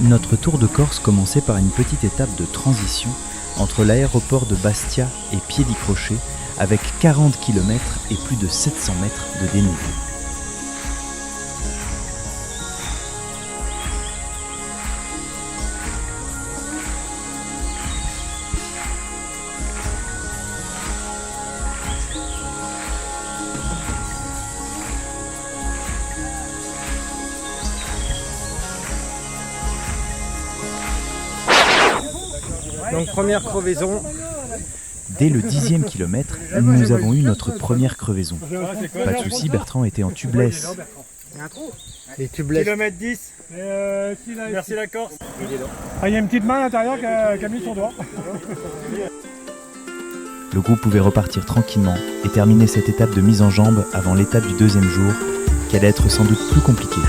Notre tour de Corse commençait par une petite étape de transition entre l'aéroport de Bastia et Piédi-Crochet, avec 40 km et plus de 700 mètres de dénivelé. Donc première crevaison. Dès le 10e kilomètre, nous avons eu notre première crevaison. Pas de souci, Bertrand était en tubeless. Les tubeless. Kilomètre 10. Merci la Corse. Il y a une petite main à l'intérieur qui a mis son doigt. Le groupe pouvait repartir tranquillement et terminer cette étape de mise en jambe avant l'étape du deuxième jour, qui allait être sans doute plus compliquée.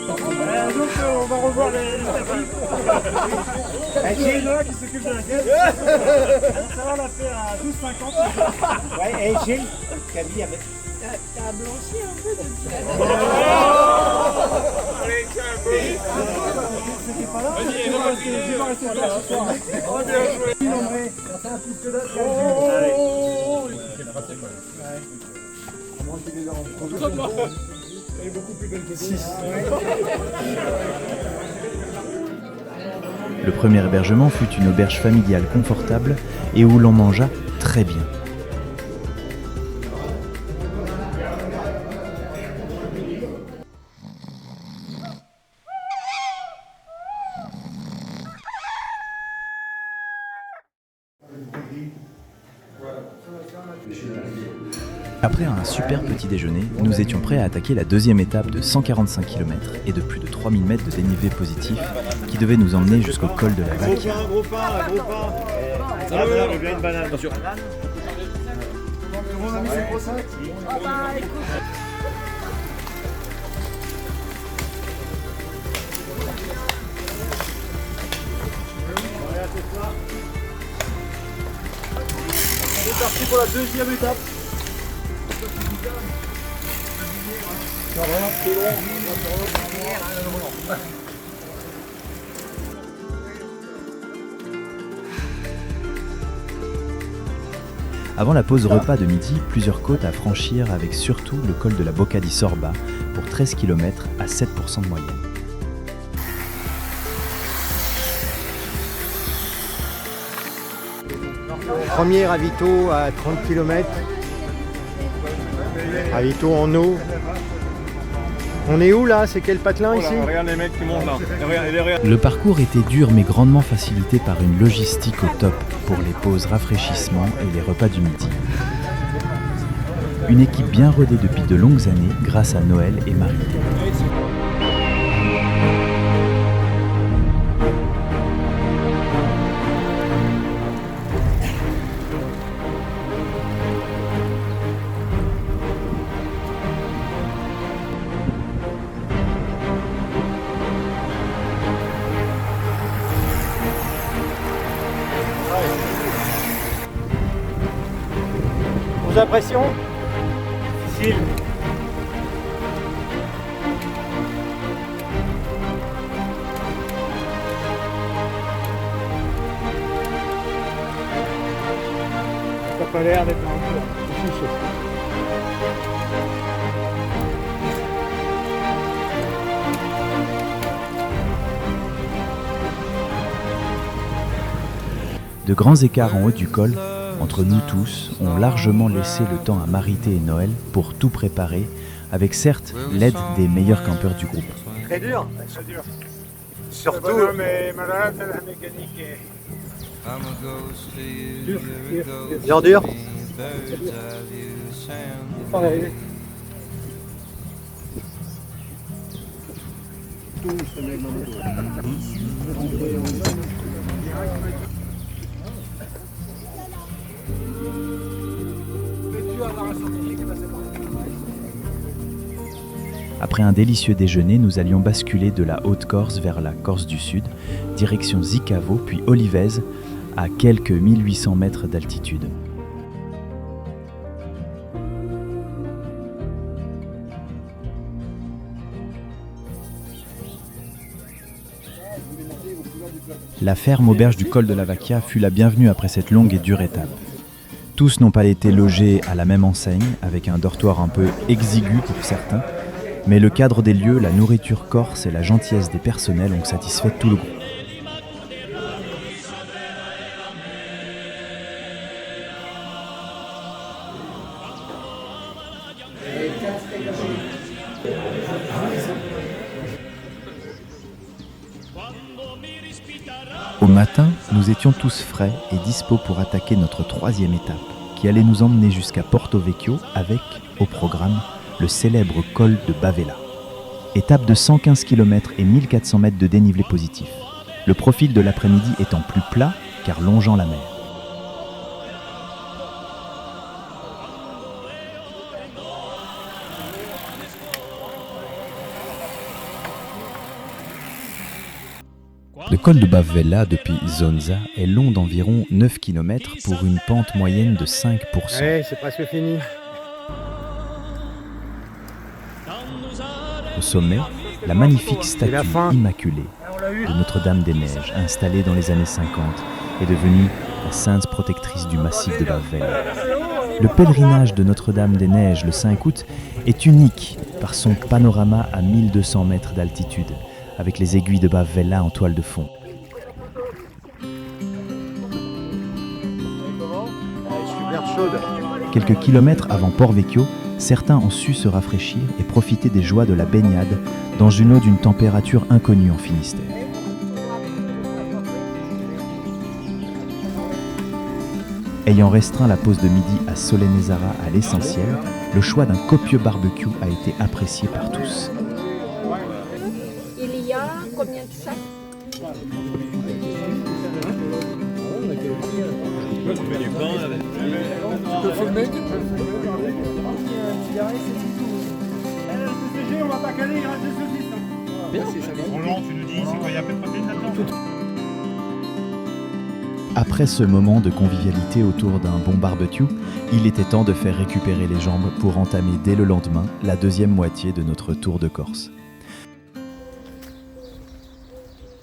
Donc on va revoir les Gilles là qui s'occupe de la caisse. Ça va, on l'a fait à 12,50. Ouais, et Gilles, Camille avec. T'as blanchi un peu depuis la C'était pas là. J'ai pas resté là ce soir. Le premier hébergement fut une auberge familiale confortable et où l'on mangea très bien. Après un super petit déjeuner, nous étions prêts à attaquer la deuxième étape de 145 km et de plus de 3000 mètres de dénivelé positif qui devait nous emmener jusqu'au col de la Valchière. Gros pain. Ça va, j'ai bien une banane. Attention. C'est parti pour la deuxième étape. Avant la pause repas de midi, plusieurs côtes à franchir avec surtout le col de la Bocca di Sorba pour 13 km à 7% de moyenne. Premier ravito à 30 km. Ravito en eau. On est où là? C'est quel patelin ici? Regarde les mecs qui montent là. Regarde. Le parcours était dur mais grandement facilité par une logistique au top pour les pauses rafraîchissement et les repas du midi. Une équipe bien rodée depuis de longues années grâce à Noël et Marie. Vos impressions? Difficile. Ça n'a pas l'air d'être un peu. De grands écarts en haut du col, entre nous tous, ont largement laissé le temps à Marité et Noël pour tout préparer, avec certes l'aide des meilleurs campeurs du groupe. Très dur. C'est dur. Surtout. Le bonhomme est malade, la mécanique est. Dur, dur. Peux-tu avoir un scientifique qui va Après un délicieux déjeuner, nous allions basculer de la Haute-Corse vers la Corse du Sud, direction Zicavo puis Olivèse, à quelques 1800 mètres d'altitude. La ferme auberge du col de la Vacchia fut la bienvenue après cette longue et dure étape. Tous n'ont pas été logés à la même enseigne, avec un dortoir un peu exigu pour certains, mais le cadre des lieux, la nourriture corse et la gentillesse des personnels ont satisfait tout le groupe. Au matin, nous étions tous frais et dispos pour attaquer notre 3e étape, qui allait nous emmener jusqu'à Porto Vecchio avec, au programme, le célèbre col de Bavella. Étape de 115 km et 1400 mètres de dénivelé positif. Le profil de l'après-midi étant plus plat, car longeant la mer. Le col de Bavella depuis Zonza est long d'environ 9 km pour une pente moyenne de 5%. Ouais, c'est presque fini. Au sommet, la magnifique statue immaculée de Notre-Dame-des-Neiges, installée dans les années 50, est devenue la sainte protectrice du massif de Bavella. Le pèlerinage de Notre-Dame-des-Neiges le 5 août est unique par son panorama à 1200 mètres d'altitude, avec les aiguilles de Bavella en toile de fond. Super chaude. Quelques kilomètres avant Port Vecchio, certains ont su se rafraîchir et profiter des joies de la baignade dans une eau d'une température inconnue en Finistère. Ayant restreint la pause de midi à Solenezara à l'essentiel, le choix d'un copieux barbecue a été apprécié par tous. Il y a combien de sacs? On va pas caler, il reste des saucisses. Roland, tu nous dis, c'est quoi, il y a peu de protéines là-dedans? Après ce moment de convivialité autour d'un bon barbecue, il était temps de faire récupérer les jambes pour entamer dès le lendemain la deuxième moitié de notre tour de Corse.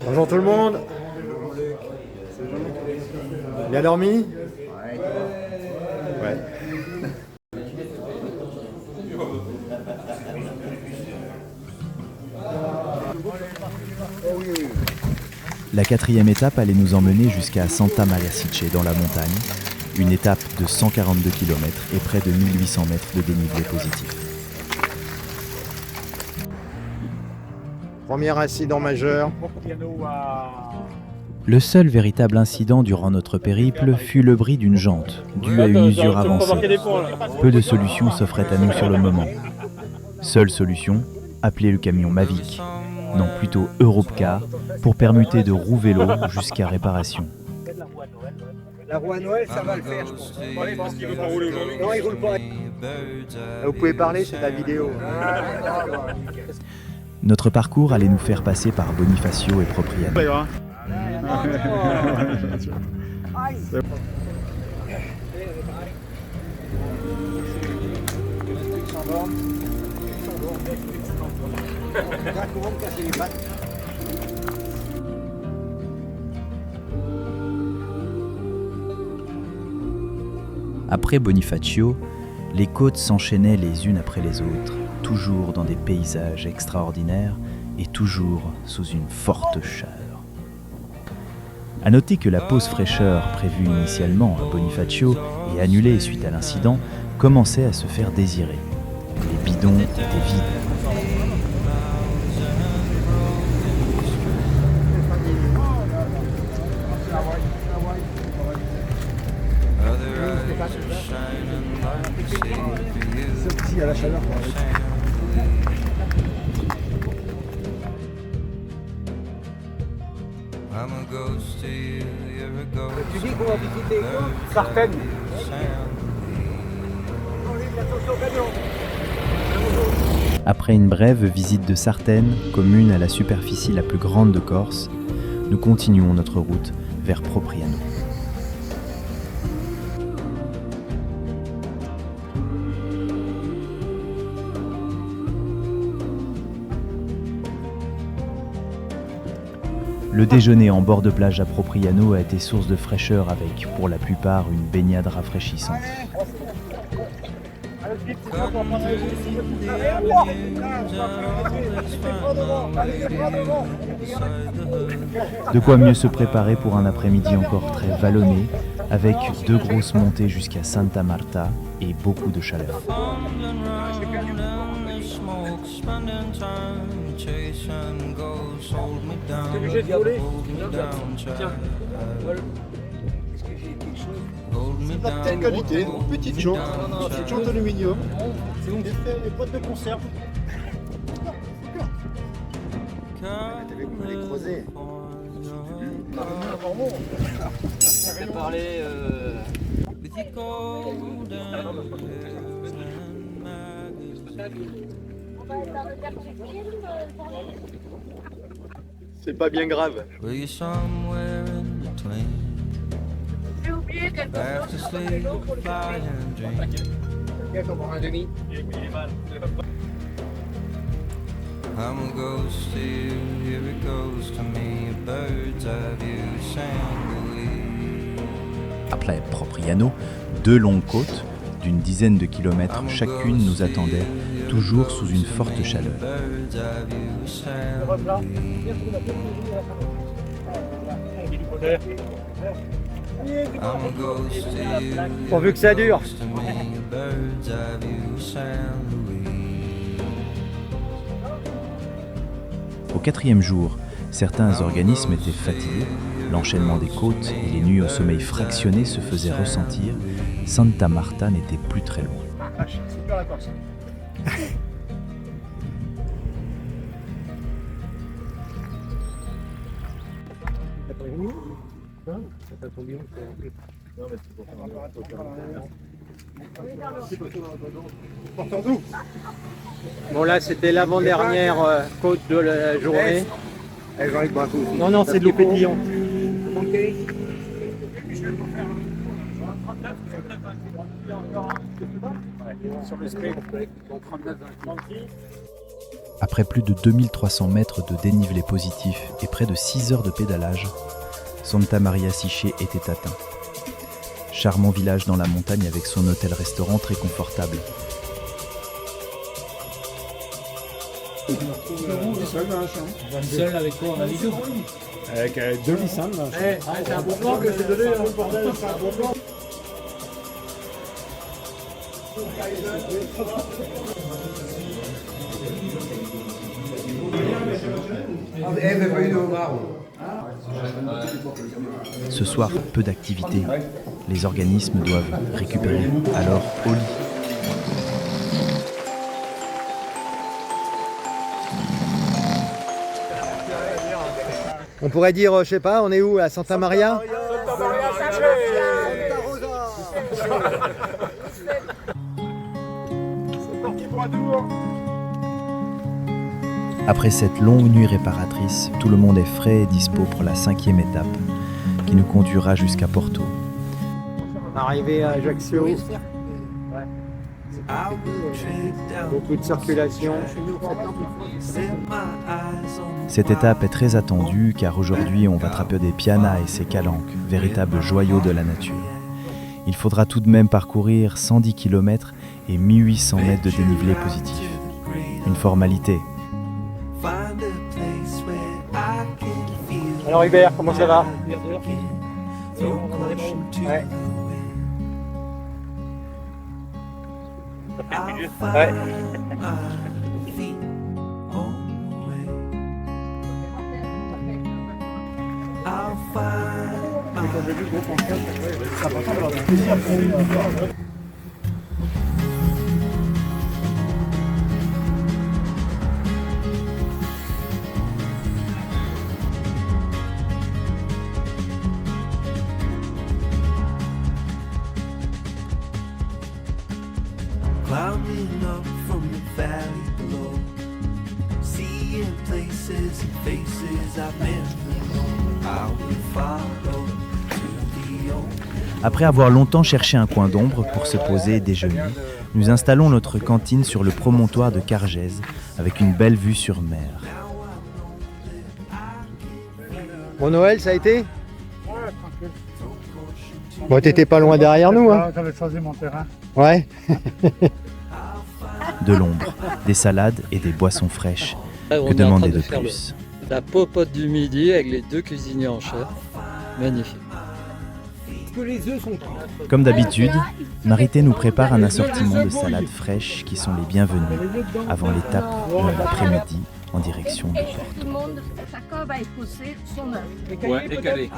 Bonjour tout le monde. Bien dormi? Ouais. La 4e étape allait nous emmener jusqu'à Santa Maria Sice dans la montagne, une étape de 142 km et près de 1800 mètres de dénivelé positif. Premier incident majeur. Le seul véritable incident durant notre périple fut le bris d'une jante, due à une usure avancée. Peu de solutions s'offraient à nous sur le moment. Seule solution, appeler le camion Mavic, non plutôt Europcar, pour permuter de roue vélo jusqu'à réparation. La roue à Noël, ça va le faire, je pense. Non, il roule pas. Vous pouvez parler, c'est la vidéo. Notre parcours allait nous faire passer par Bonifacio et Propriano. Après Bonifacio, les côtes s'enchaînaient les unes après les autres, toujours dans des paysages extraordinaires et toujours sous une forte chaleur. À noter que la pause fraîcheur prévue initialement à Bonifacio et annulée suite à l'incident commençait à se faire désirer. Les bidons étaient vides. Si, à la chaleur. Tu dis qu'on va visiter quoi? Sartène. On livre l'attention au camion. Après une brève visite de Sartène, commune à la superficie la plus grande de Corse, nous continuons notre route vers Propriano. Le déjeuner en bord de plage à Propriano a été source de fraîcheur avec, pour la plupart, une baignade rafraîchissante. De quoi mieux se préparer pour un après-midi encore très vallonné, avec 2 grosses montées jusqu'à Santa Marta et beaucoup de chaleur. T'es obligé de voler. Tiens. C'est de la petite qualité, une petite jante. C'est jante aluminium. C'est bon. Des boîtes de conserve. T'avais voulu les creuser. T'as parlé C'est pas bien grave. J'ai oublié quelque I'm a ghost here, here it goes to me, a bird's eye view Saint-Louis. Après Propriano, 2 longues côtes d'une dizaine de kilomètres chacune nous attendaient, toujours sous une forte chaleur. Pourvu que ça dure. Au 4e jour, certains organismes étaient fatigués, l'enchaînement des côtes et les nuits au sommeil fractionné se faisaient ressentir. Santa Marta n'était plus très loin. Super la Corse. Bon là c'était l'avant-dernière côte de la journée. Non non c'est de l'eau pétillante. Après plus de 2300 mètres de dénivelé positif et près de 6 heures de pédalage, Santa Maria Siché était atteint. Charmant village dans la montagne avec son hôtel-restaurant très confortable. seul avec quoi on a dit tout. Avec 2 lissins. C'est un bon plan que j'ai donné, hein, bordel, c'est un bon plan. Ce soir, peu d'activité. Les organismes doivent récupérer. Alors, au lit. On pourrait dire, je sais pas, on est où, à Santa Maria? Après cette longue nuit réparatrice, tout le monde est frais et dispo pour la 5e étape, qui nous conduira jusqu'à Porto. Arrivé à Ajaccio. Beaucoup de circulation. Cette étape est très attendue car aujourd'hui on va attraper des pianas et ses calanques, véritables joyaux de la nature. Il faudra tout de même parcourir 110 km et 1800 mètres de dénivelé positif. Une formalité. Alors Hubert, comment ça va? Ouais. Ouais. Climbing up from the valley below, and faces I've met. I will follow to the old. Après avoir longtemps cherché un coin d'ombre pour se poser et déjeuner, nous installons notre cantine sur le promontoire de Cargèse avec une belle vue sur mer. Bon Noël, ça a été? Ouais, tranquille. Bon, t'étais pas loin derrière nous, hein? J'avais choisi mon terrain. Ouais. De l'ombre, des salades et des boissons fraîches. Là, on Que est en train demander de de faire plus? la popote du midi avec les deux cuisiniers en chef. Magnifique. Que les œufs sont Comme d'habitude, Marité nous prépare un assortiment de salades fraîches qui sont les bienvenues avant l'étape de l'après-midi en direction de Et Porto. tout le monde, chacun va épousser son œuf. Ouais, décalé.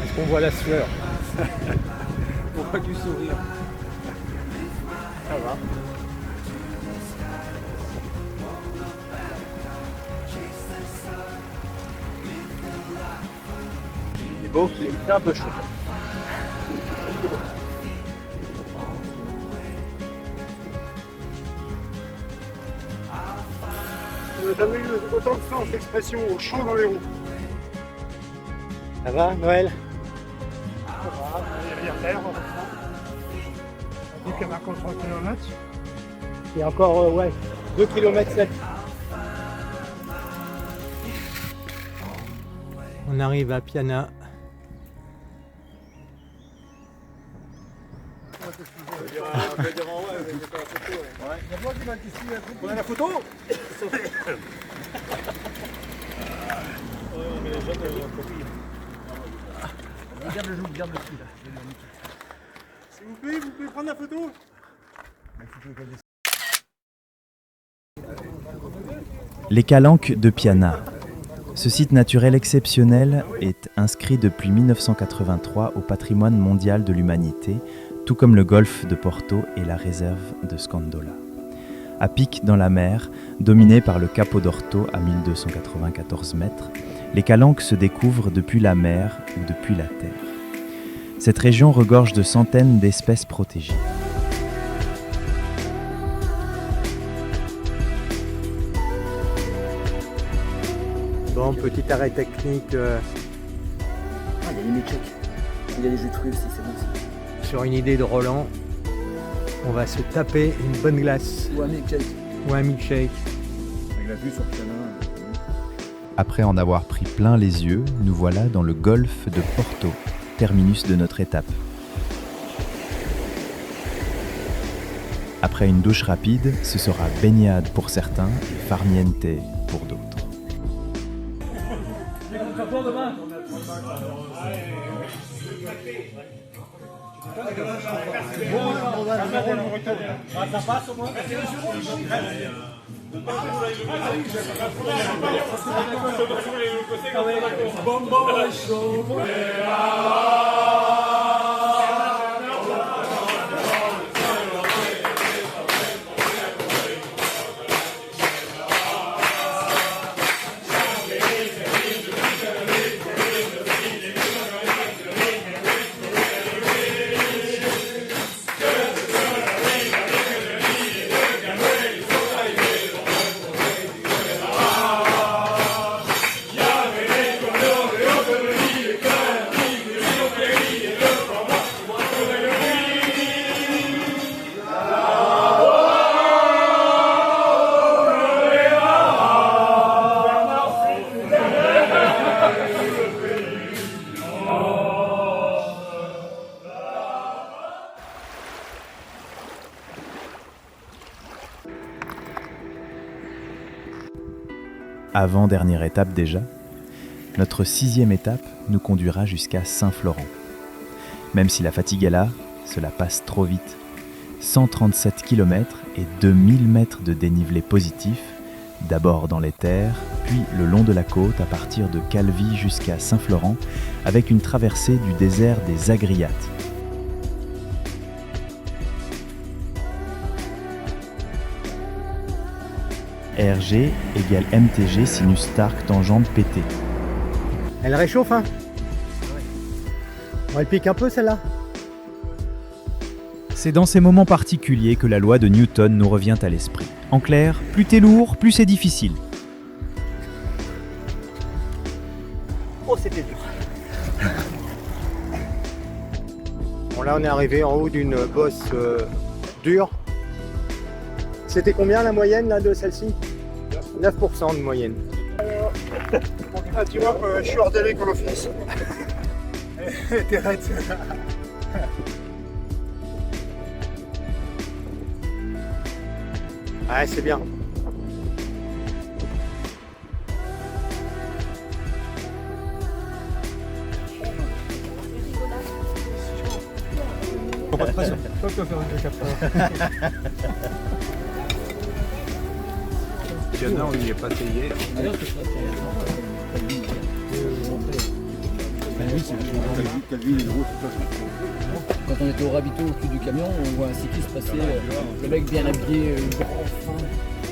Est-ce qu'on voit la sueur? On voit du sourire. Ça va. C'est beau, c'est un peu chaud. On n'a jamais eu autant de sens d'expression au chaud dans les roues. Ça va, Noël? Ça va, il y a rien à faire. On dit qu'il y en a encore 3 km. Il y a encore, ouais, 2 km 7. On arrive à Piana. On a la photo. S'il vous plaît, vous pouvez prendre la photo? Les Calanques de Piana. Ce site naturel exceptionnel est inscrit depuis 1983 au patrimoine mondial de l'humanité, tout comme le golfe de Porto et la réserve de Scandola. À pic dans la mer, dominé par le Capo d'Orto à 1294 mètres, les Calanques se découvrent depuis la mer ou depuis la terre. Cette région regorge de centaines d'espèces protégées. Bon, petit arrêt technique il y a des milkshakes. Il y a des jus de fruits aussi, c'est bon aussi. sur une idée de Roland. On va se taper une bonne glace Ou un milkshake. ou un milkshake. Avec la vue sur Piana. Après en avoir pris plein les yeux, nous voilà dans le golfe de Porto, terminus de notre étape. Après une douche rapide, ce sera baignade pour certains et farniente pour d'autres. Avant-dernière étape déjà, notre 6e étape nous conduira jusqu'à Saint-Florent. Même si la fatigue est là, cela passe trop vite. 137 km et 2000 mètres de dénivelé positif, d'abord dans les terres, puis le long de la côte à partir de Calvi jusqu'à Saint-Florent, avec une traversée du désert des Agriates. RG égale MTG sinus Stark tangente PT. Elle réchauffe, hein? Bon, elle pique un peu celle-là. C'est dans ces moments particuliers que la loi de Newton nous revient à l'esprit. En clair, plus t'es lourd, plus c'est difficile. Oh, c'était dur. Bon, là, on est arrivé en haut d'une bosse dure. C'était combien la moyenne là, de celle-ci? 9% de moyenne. Ah, tu vois, je suis hors délai pour l'office. T'es raide. Ouais, c'est bien. Pas de pression. Toi, tu vas faire une capture. Il y en a, on n'y est pas payé. Quand on était au ravito au cul du camion, on voit un cycliste passer, le mec bien habillé,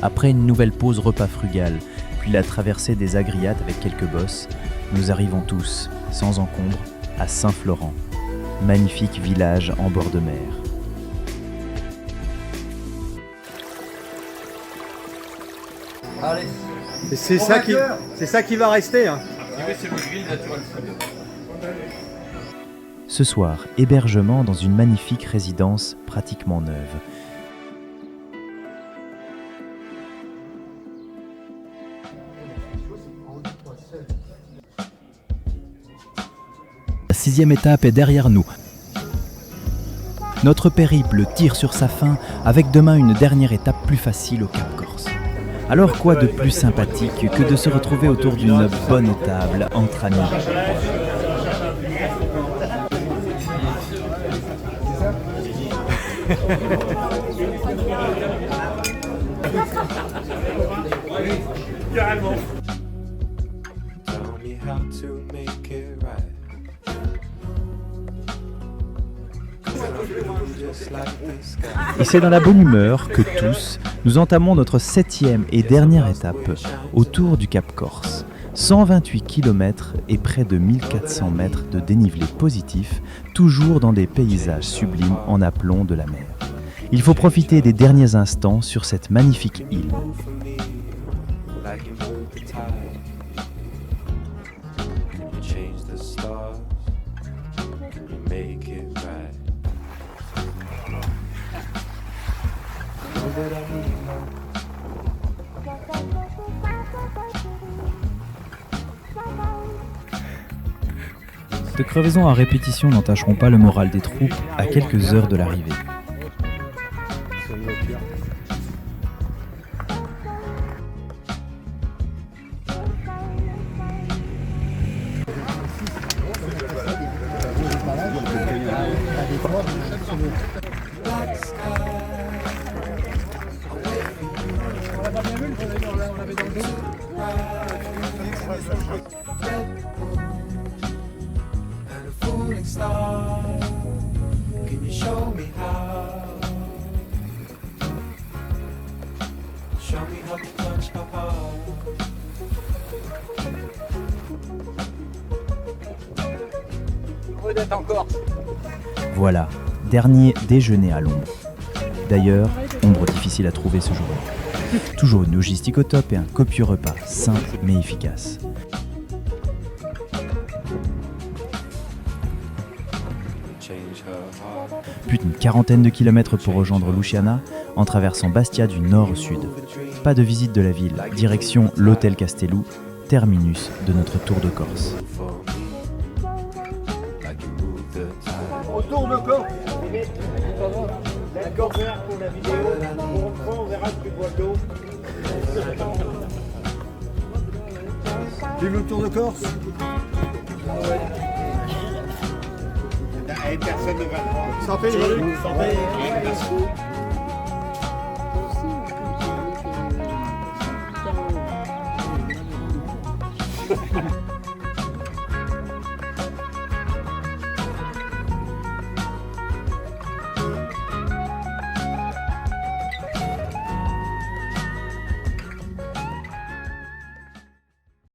Après une nouvelle pause repas frugal, puis la traversée des Agriates avec quelques bosses, nous arrivons tous, sans encombre, à Saint-Florent, magnifique village en bord de mer. Allez. C'est ça qui va rester. Hein. Ce soir, hébergement dans une magnifique résidence pratiquement neuve. La 6e étape est derrière nous. Notre périple tire sur sa fin avec demain une dernière étape plus facile au Cap Corse. Alors quoi de plus sympathique que de se retrouver autour d'une bonne table entre amis. Carrément. Et c'est dans la bonne humeur que tous, nous entamons notre 7e et dernière étape autour du Cap Corse. 128 km et près de 1400 mètres de dénivelé positif, toujours dans des paysages sublimes en aplomb de la mer. Il faut profiter des derniers instants sur cette magnifique île. Ces crevaisons à répétition n'entacheront pas le moral des troupes à quelques heures de l'arrivée. Voilà, dernier déjeuner à l'ombre. D'ailleurs, ombre difficile à trouver ce jour-là. Toujours une logistique au top et un copieux repas, simple mais efficace. Plus d'une quarantaine de kilomètres pour rejoindre Luciana, en traversant Bastia du nord au sud. Pas de visite de la ville, direction l'hôtel Castellou, terminus de notre tour de Corse. Autour de Corse. D'accord, pour la vidéo. On reprend, on verra ce que bois d'eau. Vive le Tour de Corse. Personne ne va prendre. Santé, Santé.